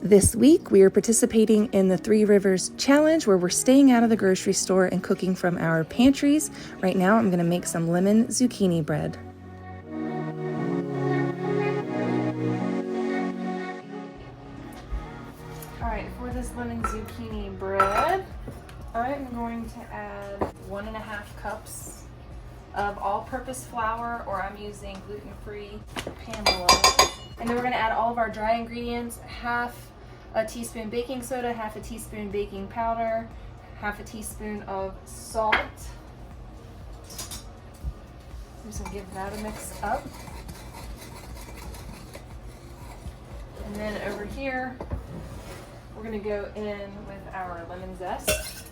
This week, we are participating in the Three Rivers Challenge, where we're staying out of the grocery store and cooking from our pantries. Right now, I'm going to make some lemon zucchini bread. All right, for this lemon zucchini bread, I'm going to add 1.5 cups of all-purpose flour, or I'm using gluten-free Pamela. And then we're going to add all of our dry ingredients: half a teaspoon baking soda, half a teaspoon baking powder, half a teaspoon of salt. Just going to give that a mix up. And then over here, we're going to go in with our lemon zest.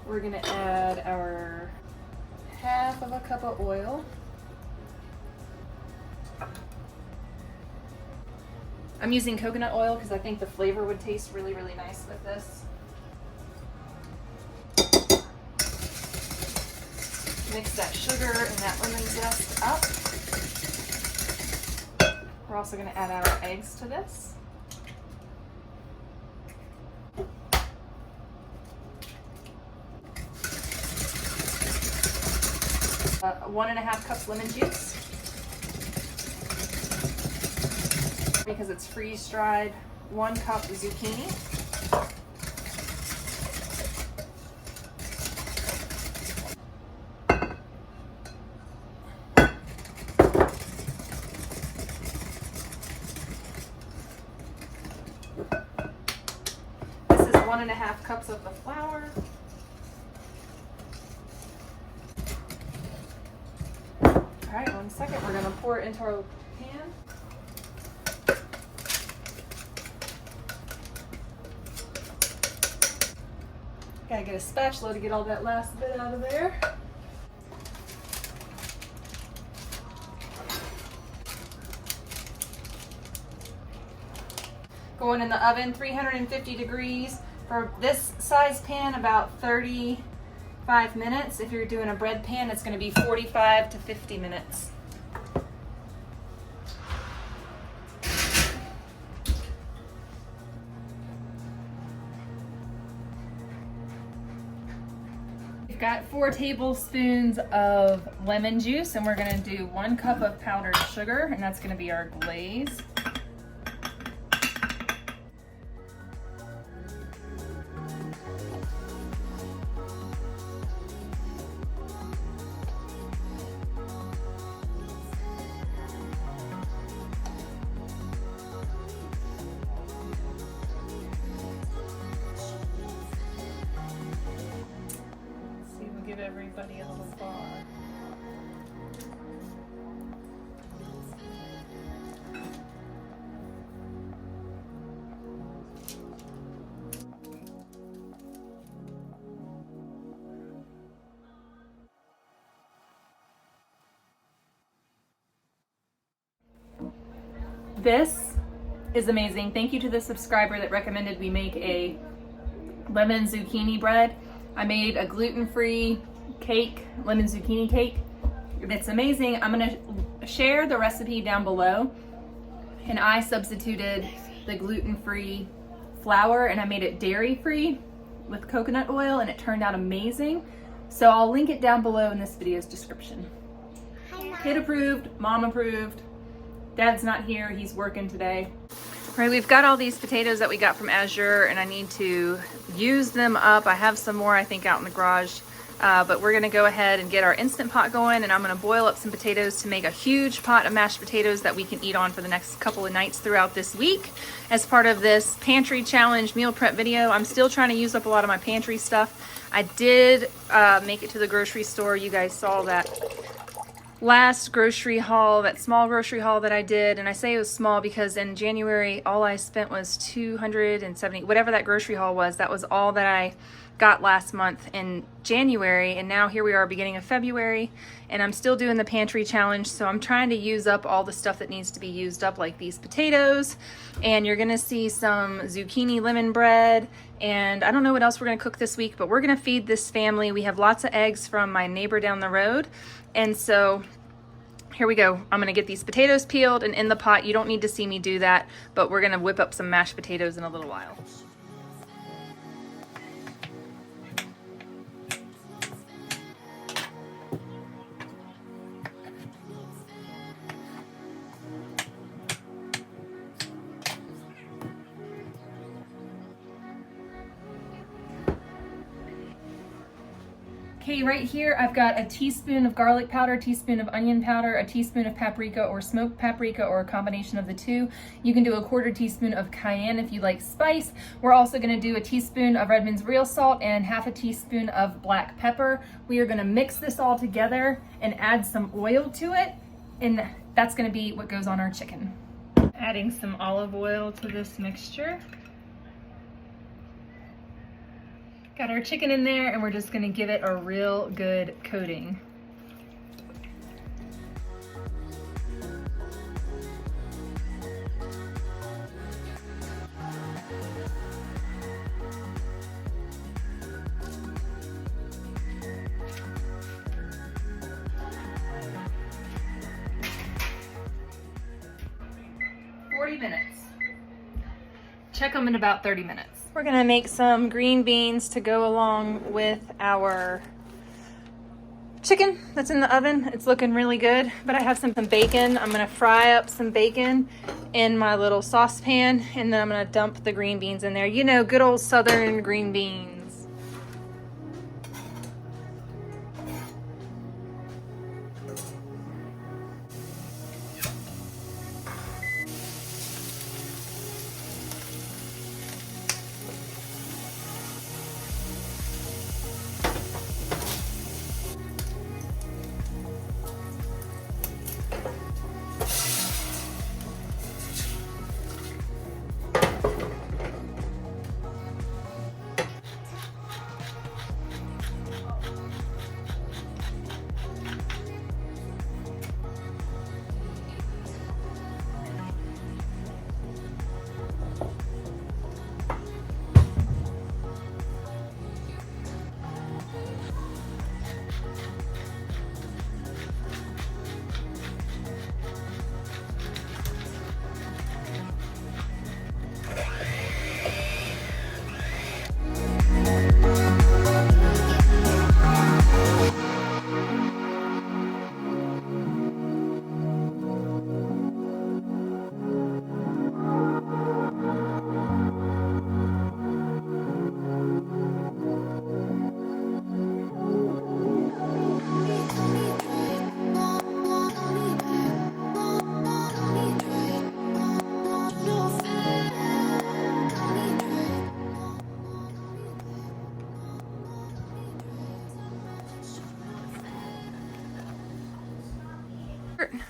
We're going to add our half of a cup of oil. I'm using coconut oil because I think the flavor would taste really, really nice with this. Mix that sugar and that lemon zest up. We're also going to add our eggs to this. Uh, 1.5 cups lemon juice. Because it's freeze-dried. 1 cup zucchini. This is 1.5 cups of the flour. All right, 1 second. We're going to pour it into our pan. Gotta get a spatula to get all that last bit out of there. Going in the oven, 350 degrees. For this size pan, about 35 minutes. If you're doing a bread pan, it's gonna be 45 to 50 minutes. Got 4 tablespoons of lemon juice, and we're going to do 1 cup of powdered sugar, and that's going to be our glaze. Give everybody a little bar. This is amazing. Thank you to the subscriber that recommended we make a lemon zucchini bread. I made a gluten-free cake, lemon zucchini cake. It's amazing. I'm gonna share the recipe down below. And I substituted the gluten-free flour and I made it dairy-free with coconut oil, and it turned out amazing. So I'll link it down below in this video's description. Kid approved, mom approved. Dad's not here, he's working today. All right, we've got all these potatoes that we got from Azure, and I need to use them up. I have some more, I think, out in the garage, but we're gonna go ahead and get our Instant Pot going, and I'm gonna boil up some potatoes to make a huge pot of mashed potatoes that we can eat on for the next couple of nights throughout this week as part of this pantry challenge meal prep video. I'm still trying to use up a lot of my pantry stuff. I did make it to the grocery store. You guys saw that last grocery haul, that small grocery haul that I did, and I say it was small because in January all I spent was $270, whatever that grocery haul was. That was all that I got last month in January, and now here we are beginning of February, and I'm still doing the pantry challenge, so I'm trying to use up all the stuff that needs to be used up, like these potatoes, and you're gonna see some zucchini lemon bread, and I don't know what else we're gonna cook this week, but we're gonna feed this family. We have lots of eggs from my neighbor down the road, and so Here we go. I'm gonna get these potatoes peeled and in the pot. You don't need to see me do that, but we're gonna whip up some mashed potatoes in a little while. Okay, right here I've got a teaspoon of garlic powder, a teaspoon of onion powder, a teaspoon of paprika or smoked paprika or a combination of the two. You can do a 1/4 teaspoon of cayenne if you like spice. We're also gonna do a teaspoon of Redmond's real salt and 1/2 teaspoon of black pepper. We are gonna mix this all together and add some oil to it, and that's gonna be what goes on our chicken. Adding some olive oil to this mixture. Got our chicken in there and we're just gonna give it a real good coating. Check them in about 30 minutes. We're gonna make some green beans to go along with our chicken that's in the oven. It's looking really good, but I have some bacon. I'm gonna fry up some bacon in my little saucepan, and then I'm gonna dump the green beans in there. You know, good old Southern green beans.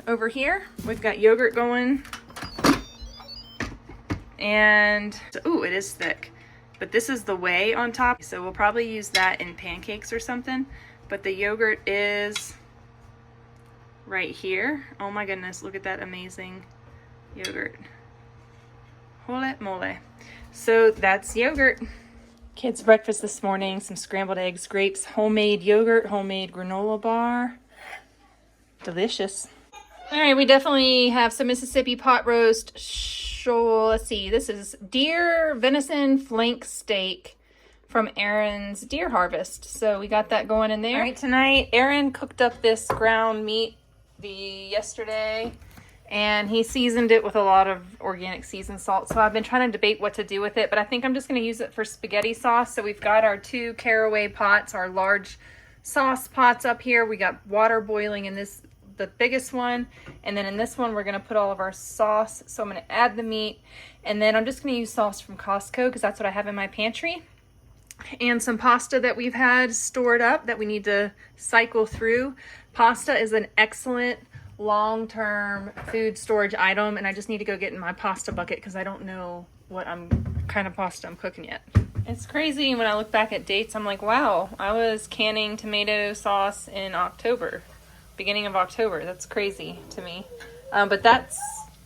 Over here we've got yogurt going, and ooh, it is thick, but this is the whey on top, so we'll probably use that in pancakes or something. But the yogurt is right here. Oh my goodness, look at that amazing yogurt. Holy moly. So that's yogurt. Kids' breakfast this morning: some scrambled eggs, grapes, homemade yogurt, homemade granola bar. Delicious. All right, we definitely have some Mississippi pot roast. Let's see, this is deer venison flank steak from Erin's Deer Harvest. So we got that going in there. All right, tonight Erin cooked up this ground meat yesterday, and he seasoned it with a lot of organic seasoned salt. So I've been trying to debate what to do with it, but I think I'm just going to use it for spaghetti sauce. So we've got our 2 caraway pots, our large sauce pots up here. We got water boiling in this, the biggest one, and then in this one we're going to put all of our sauce. So I'm going to add the meat, and then I'm just going to use sauce from Costco because that's what I have in my pantry, and some pasta that we've had stored up that we need to cycle through. Pasta is an excellent long-term food storage item, and I just need to go get in my pasta bucket because I don't know what kind of pasta I'm cooking yet. It's crazy when I look back at dates. I'm like, wow, I was canning tomato sauce in October. Beginning of October. That's crazy to me, but that's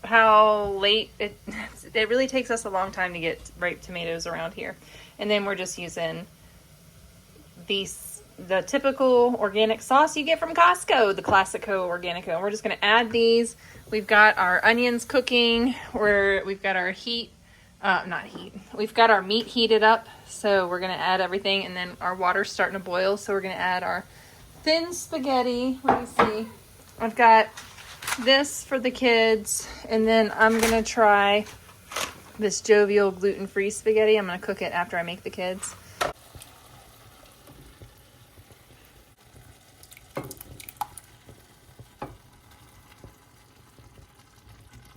how late it really takes us a long time to get ripe tomatoes around here. And then we're just using these the typical organic sauce you get from Costco, the Classico Organico. And we're just going to add these. We've got our onions cooking, we've got our we've got our meat heated up. So we're going to add everything, and then our water's starting to boil. So we're going to add our thin spaghetti. Let me see. I've got this for the kids, and then I'm going to try this jovial gluten-free spaghetti. I'm going to cook it after I make the kids.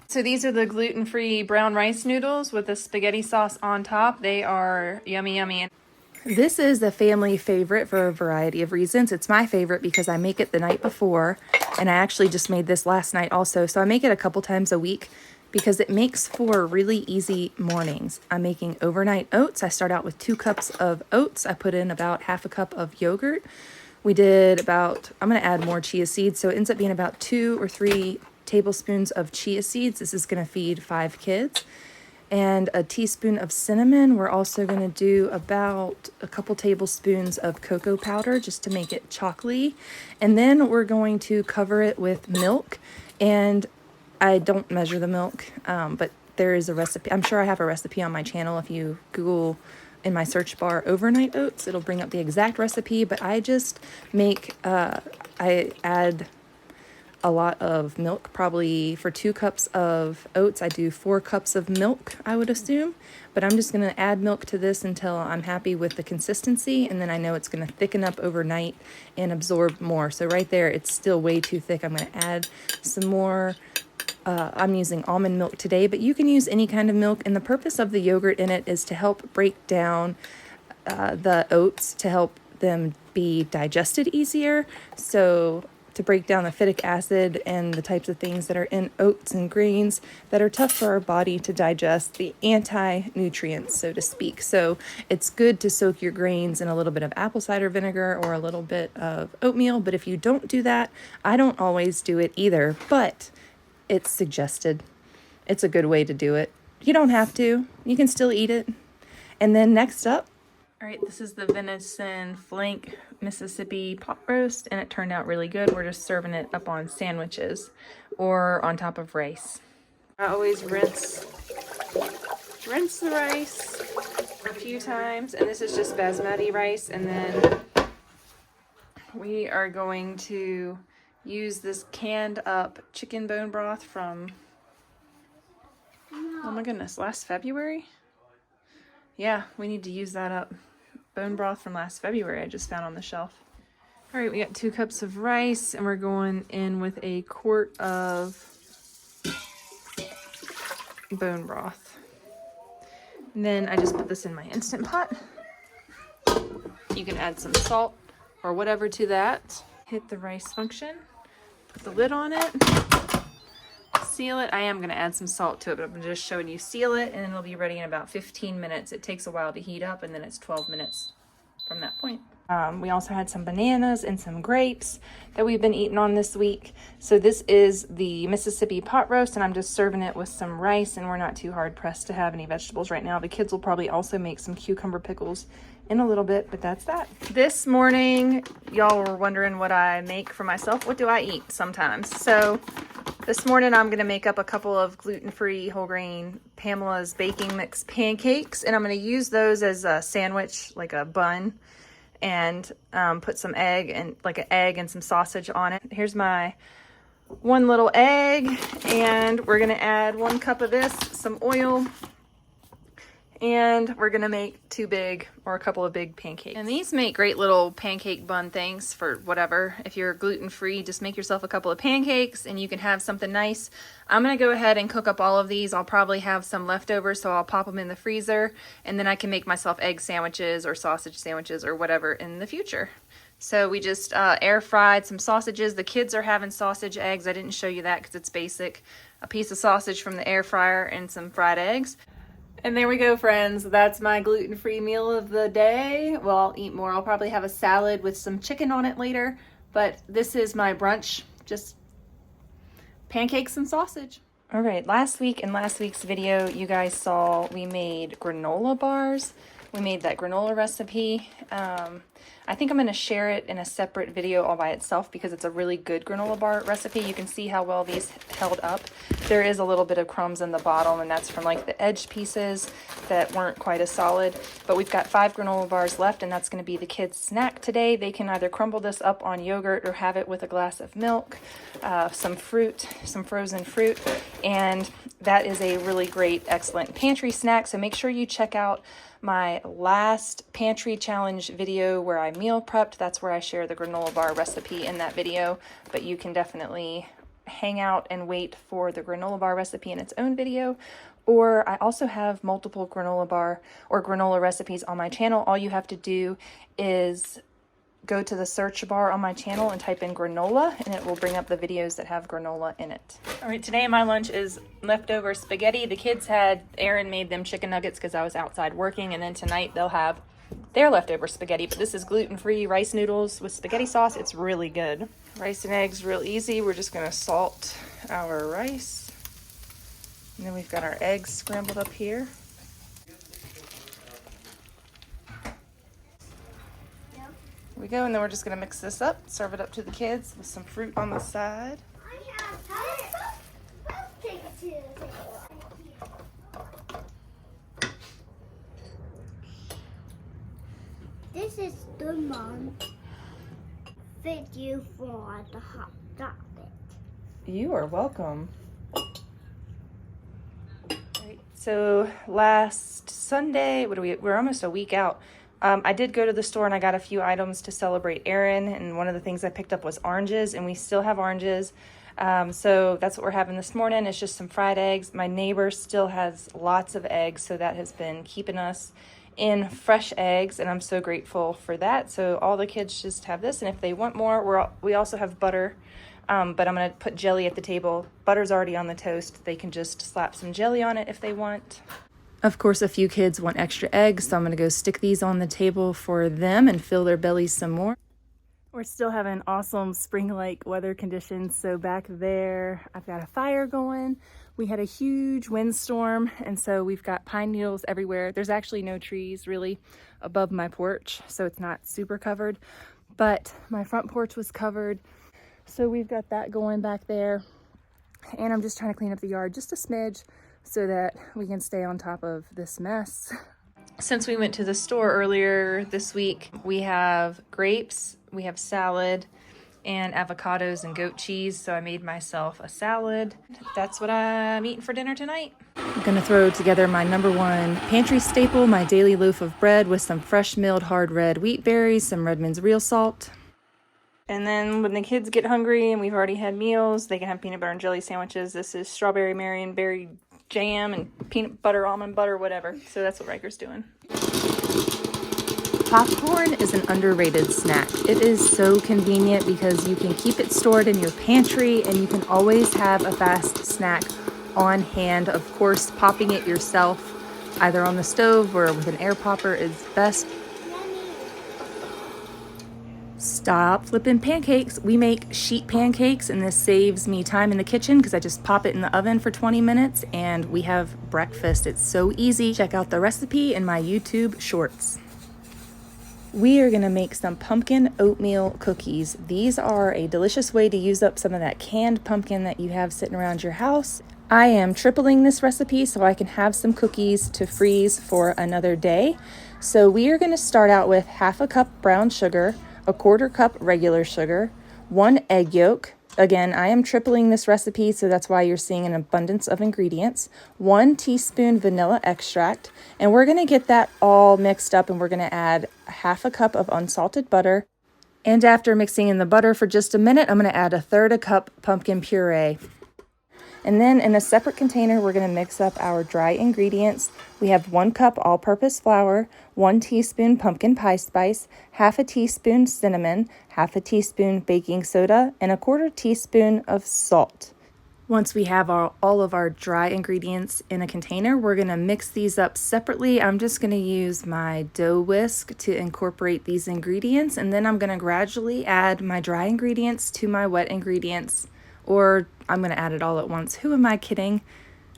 So these are the gluten-free brown rice noodles with the spaghetti sauce on top. They are yummy, yummy. This is a family favorite for a variety of reasons. It's my favorite because I make it the night before, and I actually just made this last night also. So I make it a couple times a week because it makes for really easy mornings. I'm making overnight oats. I start out with 2 cups of oats. I put in about half a cup of yogurt. We did about, I'm going to add more chia seeds, so it ends up being about 2 or 3 tablespoons of chia seeds. This is going to feed 5 kids. And a teaspoon of cinnamon. We're also going to do about a couple tablespoons of cocoa powder just to make it chocolatey. And then we're going to cover it with milk. And I don't measure the milk, but there is a recipe. I'm sure I have a recipe on my channel. If you Google in my search bar overnight oats, it'll bring up the exact recipe. But I just make, I add a lot of milk. Probably for 2 cups of oats, I do 4 cups of milk, I would assume. But I'm just going to add milk to this until I'm happy with the consistency, and then I know it's going to thicken up overnight and absorb more. So right there, it's still way too thick. I'm going to add some more. I'm using almond milk today, but you can use any kind of milk, and the purpose of the yogurt in it is to help break down the oats, to help them be digested easier. So to break down the phytic acid and the types of things that are in oats and grains that are tough for our body to digest, the anti-nutrients, so to speak. So it's good to soak your grains in a little bit of apple cider vinegar or a little bit of oatmeal. But if you don't do that, I don't always do it either, but it's suggested. It's a good way to do it. You don't have to. You can still eat it. And then next up, all right, this is the venison flank Mississippi pot roast, and it turned out really good. We're just serving it up on sandwiches or on top of rice. I always rinse the rice a few times, and this is just basmati rice. And then we are going to use this canned up chicken bone broth from, oh my goodness, last February? Yeah, we need to use that up. Bone broth from last February I just found on the shelf. All right, we got 2 cups of rice, and we're going in with a quart of bone broth. And then I just put this in my Instant Pot. You can add some salt or whatever to that. Hit the rice function, put the lid on it, seal it. I am going to add some salt to it, but I'm just showing you seal it, and it'll be ready in about 15 minutes. It takes a while to heat up, and then it's 12 minutes from that point. We also had some bananas and some grapes that we've been eating on this week. So this is the Mississippi pot roast, and I'm just serving it with some rice, and we're not too hard pressed to have any vegetables right now. The kids will probably also make some cucumber pickles in a little bit, but that's that. This morning, y'all were wondering what I make for myself. What do I eat sometimes? So this morning I'm going to make up a couple of gluten-free whole grain Pamela's baking mix pancakes, and I'm going to use those as a sandwich, like a bun, and put some egg and some sausage on it. Here's my 1 little egg, and we're going to add 1 cup of this, some oil, and we're going to make a couple of big pancakes. And these make great little pancake bun things for whatever. If you're gluten-free, just make yourself a couple of pancakes and you can have something nice. I'm going to go ahead and cook up all of these. I'll probably have some leftovers, so I'll pop them in the freezer, and then I can make myself egg sandwiches or sausage sandwiches or whatever in the future. So we just air fried some sausages. The kids are having sausage eggs. I didn't show you that because it's basic. A piece of sausage from the air fryer and some fried eggs. And there we go, friends. That's my gluten-free meal of the day. Well, I'll eat more. I'll probably have a salad with some chicken on it later. But this is my brunch, just pancakes and sausage. All right, last week in last week's video, you guys saw we made granola bars. We made that granola recipe. I think I'm going to share it in a separate video all by itself because it's a really good granola bar recipe. You can see how well these held up. There is a little bit of crumbs in the bottom, and that's from like the edge pieces that weren't quite as solid. But we've got 5 granola bars left, and that's going to be the kids' snack today. They can either crumble this up on yogurt or have it with a glass of milk, some fruit, some frozen fruit, and that is a really great, excellent pantry snack. So make sure you check out my last pantry challenge video where I meal prepped. That's where I share the granola bar recipe in that video, but you can definitely hang out and wait for the granola bar recipe in its own video. Or I also have multiple granola bar or granola recipes on my channel. All you have to do is go to the search bar on my channel and type in granola, and it will bring up the videos that have granola in it. All right, today my lunch is leftover spaghetti. The kids Aaron made them chicken nuggets because I was outside working, and then tonight they'll have their leftover spaghetti, but this is gluten-free rice noodles with spaghetti sauce. It's really good. Rice and eggs, real easy. We're just gonna salt our rice. And then we've got our eggs scrambled up here. We go, and then we're just gonna mix this up, serve it up to the kids with some fruit on the side. This is the mom. Thank you for the hot chocolate. You are welcome. Right, so last Sunday, we're almost a week out. I did go to the store and I got a few items to celebrate Aaron, and one of the things I picked up was oranges, and we still have oranges. So that's what we're having this morning. It's just some fried eggs. My neighbor still has lots of eggs, so that has been keeping us in fresh eggs, and I'm so grateful for that. So all the kids just have this, and if they want more, we also have butter, but I'm going to put jelly at the table. Butter's already on the toast. They can just slap some jelly on it if they want. Of course, a few kids want extra eggs, so I'm going to go stick these on the table for them and fill their bellies some more. We're still having awesome spring-like weather conditions, so back there I've got a fire going. We had a huge windstorm, and so we've got pine needles everywhere. There's actually no trees really above my porch, so it's not super covered, but my front porch was covered. So we've got that going back there, and I'm just trying to clean up the yard just a smidge so that we can stay on top of this mess. Since we went to the store earlier this week, we have grapes, we have salad, and avocados and goat cheese, so I made myself a salad. That's what I'm eating for dinner tonight. I'm gonna throw together my #1 pantry staple, my daily loaf of bread with some fresh milled hard red wheat berries, some Redmond's real salt. And then when the kids get hungry and we've already had meals, they can have peanut butter and jelly sandwiches. This is strawberry Marion berry jam and peanut butter, almond butter, whatever. So that's what Riker's doing. Popcorn is an underrated snack. It is so convenient because you can keep it stored in your pantry and you can always have a fast snack on hand. Of course, popping it yourself, either on the stove or with an air popper, is best. Stop flipping pancakes. We make sheet pancakes, and this saves me time in the kitchen because I just pop it in the oven for 20 minutes and we have breakfast. It's so easy. Check out the recipe in my YouTube shorts. We are gonna make some pumpkin oatmeal cookies. These are a delicious way to use up some of that canned pumpkin that you have sitting around your house. I am tripling this recipe so I can have some cookies to freeze for another day. So we are gonna start out with 1/2 cup brown sugar, 1/4 cup regular sugar, 1 egg yolk. Again, I am tripling this recipe, so that's why you're seeing an abundance of ingredients. 1 teaspoon vanilla extract, and we're gonna get that all mixed up, and we're gonna add 1/2 cup of unsalted butter. And after mixing in the butter for just a minute, I'm gonna add 1/3 cup pumpkin puree. And then in a separate container, we're going to mix up our dry ingredients. We have 1 cup all-purpose flour, 1 teaspoon pumpkin pie spice, 1/2 teaspoon cinnamon, 1/2 teaspoon baking soda, and 1/4 teaspoon of salt. Once we have all of our dry ingredients in a container, we're going to mix these up separately. I'm just going to use my dough whisk to incorporate these ingredients, and then I'm going to gradually add my dry ingredients to my wet ingredients, or I'm going to add it all at once. Who am I kidding?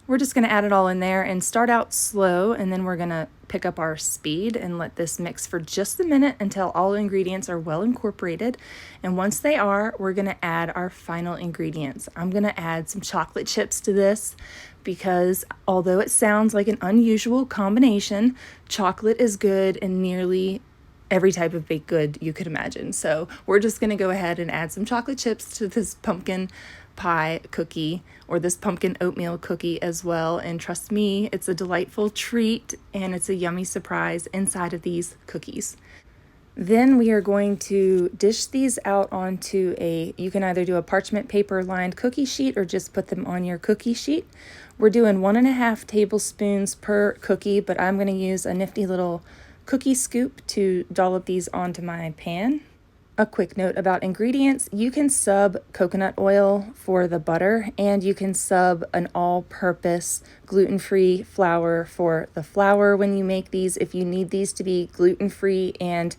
We're just gonna add it all in there and start out slow, and then we're gonna pick up our speed and let this mix for just a minute until all ingredients are well incorporated. And once they are, we're gonna add our final ingredients. I'm gonna add some chocolate chips to this because although it sounds like an unusual combination, chocolate is good in nearly every type of baked good you could imagine. So we're just gonna go ahead and add some chocolate chips to this pumpkin pie cookie, or this pumpkin oatmeal cookie as well. And trust me, it's a delightful treat and it's a yummy surprise inside of these cookies. Then we are going to dish these out onto you can either do a parchment paper lined cookie sheet or just put them on your cookie sheet. We're doing 1.5 tablespoons per cookie, but I'm going to use a nifty little cookie scoop to dollop these onto my pan. A quick note about ingredients: you can sub coconut oil for the butter, and you can sub an all-purpose gluten-free flour for the flour when you make these, if you need these to be gluten-free and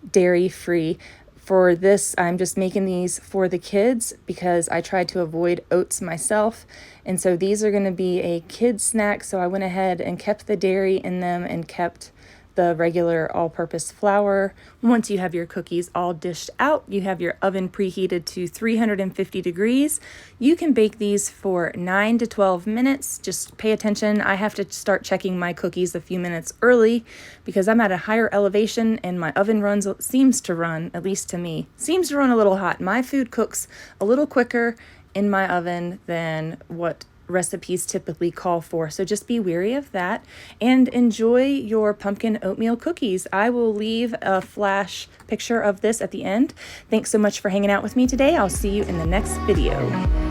dairy-free. For this, I'm just making these for the kids because I tried to avoid oats myself, and so these are going to be a kid snack, so I went ahead and kept the dairy in them and kept the regular all-purpose flour. Once you have your cookies all dished out, you have your oven preheated to 350 degrees. You can bake these for 9 to 12 minutes. Just pay attention. I have to start checking my cookies a few minutes early because I'm at a higher elevation and my oven seems to run, at least to me, seems to run a little hot. My food cooks a little quicker in my oven than what recipes typically call for. So just be wary of that and enjoy your pumpkin oatmeal cookies. I will leave a flash picture of this at the end. Thanks so much for hanging out with me today. I'll see you in the next video.